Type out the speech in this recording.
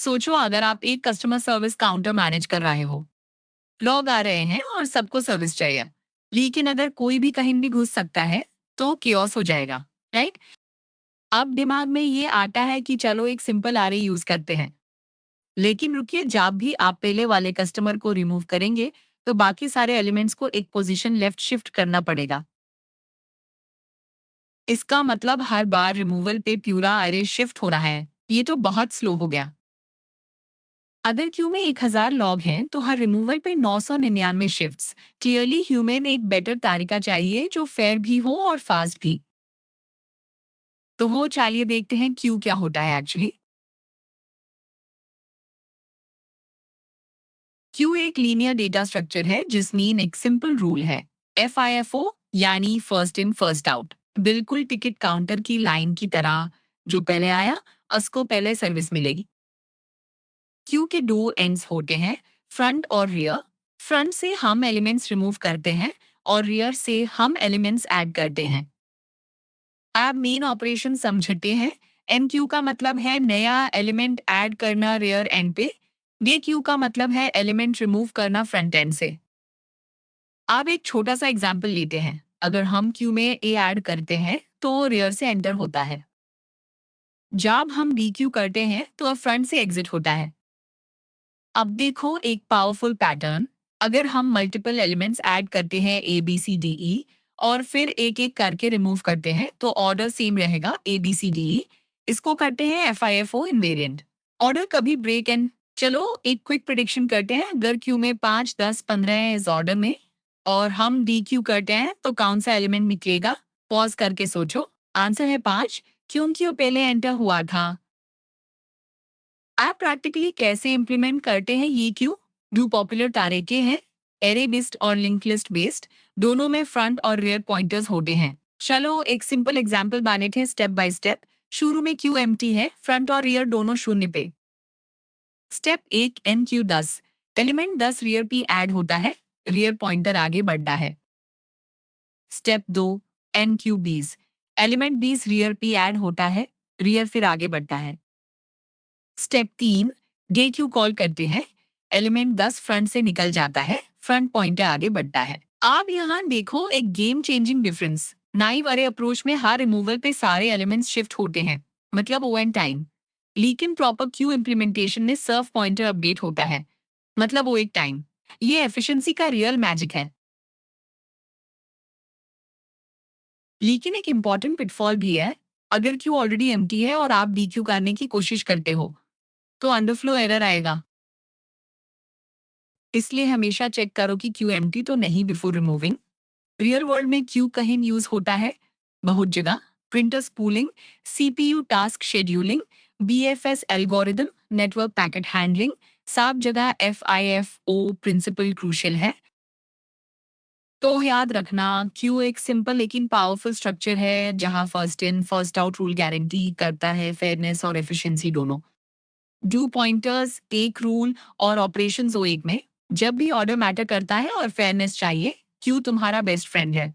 सोचो अगर आप एक कस्टमर सर्विस काउंटर मैनेज कर रहे हो, लोग आ रहे हैं और सबको सर्विस चाहिए, लेकिन अगर कोई भी कहीं भी घुस सकता है तो कियोस हो जाएगा, राइट? अब दिमाग में ये आता है कि चलो एक सिंपल आरए यूज करते हैं, लेकिन रुकिए, जब भी आप पहले वाले कस्टमर को रिमूव करेंगे तो बाकी सारे एलिमेंट्स को एक पोजीशन लेफ्ट शिफ्ट करना पड़ेगा। इसका मतलब हर बार रिमूवल पे पूरा अरे शिफ्ट हो रहा है। ये तो बहुत स्लो हो गया। अगर क्यू में 1000 लॉग हैं तो हर रिमूवल पे 999 शिफ्ट्स। क्लियरली ह्यूमन एक बेटर तरीका चाहिए जो फेयर भी हो और फास्ट भी। तो वो चलिए देखते हैं क्यू क्या होता है एक्चुअली। क्यू एक लीनियर डेटा स्ट्रक्चर है जिसमें एक सिंपल रूल है, FIFO, यानी फर्स्ट इन फर्स्ट आउट। बिल्कुल टिकट काउंटर की लाइन की तरह, जो पहले आया उसको पहले सर्विस मिलेगी। क्यू के दो एंड्स होते हैं, फ्रंट और रियर। फ्रंट से हम एलिमेंट्स रिमूव करते हैं और रियर से हम एलिमेंट्स ऐड करते हैं। आप मेन ऑपरेशन समझते हैं। एन क्यू का मतलब है नया एलिमेंट ऐड करना रियर एंड पे। डी क्यू का मतलब है एलिमेंट रिमूव करना फ्रंट एंड से। अब एक छोटा सा एग्जाम्पल लेते हैं। अगर हम क्यू में ए ऐड करते हैं तो रियर से एंटर होता है। जब हम डी क्यू करते हैं तो फ्रंट से एग्जिट होता है। अब देखो एक पावरफुल पैटर्न। अगर हम मल्टीपल एलिमेंट्स ऐड करते हैं A B C D E और फिर एक एक करके रिमूव करते हैं तो ऑर्डर सेम रहेगा A B C D E. इसको करते हैं FIFO इनवेरिएंट। ऑर्डर कभी ब्रेक एंड। चलो एक क्विक प्रिडिक्शन करते हैं। अगर क्यू में 5 10 15 है इस ऑर्डर में और हम डी क्यू करते हैं तो कौन सा एलिमेंट निकलेगा? पॉज करके सोचो। आंसर है 5, क्योंकि वो पहले एंटर हुआ था। आप प्रैक्टिकली कैसे इम्प्लीमेंट करते हैं ये क्यों? दो पॉपुलर तरीके हैं, एरे बेस्ड और लिंक लिस्ट बेस्ड। दोनों में फ्रंट और रियर पॉइंटर्स होते हैं। चलो एक सिंपल एग्जांपल बनाते हैं स्टेप बाय स्टेप। शुरू में क्यू एम्प्टी है, फ्रंट और रियर दोनों शून्य पे। Step 1, enqueue 10, element 10 rear पे ऐड होता है, रियर पॉइंटर आगे बढ़ता है। Step 2, enqueue 20, element 20 rear पे ऐड होता है, रियर फिर आगे बढ़ता है। स्टेप 3, डे क्यू कॉल करते हैं, एलिमेंट 10 फ्रंट से निकल जाता है, फ्रंट पॉइंटर आगे बढ़ता है। आप यहाँ देखो एक गेम चेंजिंग डिफरेंस। नाइव अरे अप्रोच में हर रिमूवल पे सारे एलिमेंट्स शिफ्ट होते हैं, मतलब ओ एन टाइम। लेकिन प्रॉपर क्यू इम्प्लीमेंटेशन में सर्फ पॉइंटर अपडेट होता है, मतलब वो एक टाइम। ये एफिशिएंसी का रियल मैजिक है। लेकिन एक इंपॉर्टेंट पिटफॉल भी है। अगर क्यू ऑलरेडी एम्प्टी है और आप डी क्यू करने की कोशिश करते हो तो अंडरफ्लो एरर आएगा। इसलिए हमेशा चेक करो कि क्यू एम्प्टी तो नहीं बिफोर रिमूविंग। रियल वर्ल्ड में क्यू कहीं यूज होता है, बहुत जगह। Printer spooling, CPU task scheduling, BFS algorithm, network packet handling, सब जगह FIFO प्रिंसिपल क्रूशियल है। तो याद रखना, क्यू एक सिंपल लेकिन पावरफुल स्ट्रक्चर है जहां first in first out rule guarantee करता है फेयरनेस और एफिशिएंसी दोनों। डू पॉइंटर्स, टेक रूल और ऑपरेशंस वो एक में। जब भी ऑर्डर मैटर करता है और फेयरनेस चाहिए, क्यू तुम्हारा बेस्ट फ्रेंड है।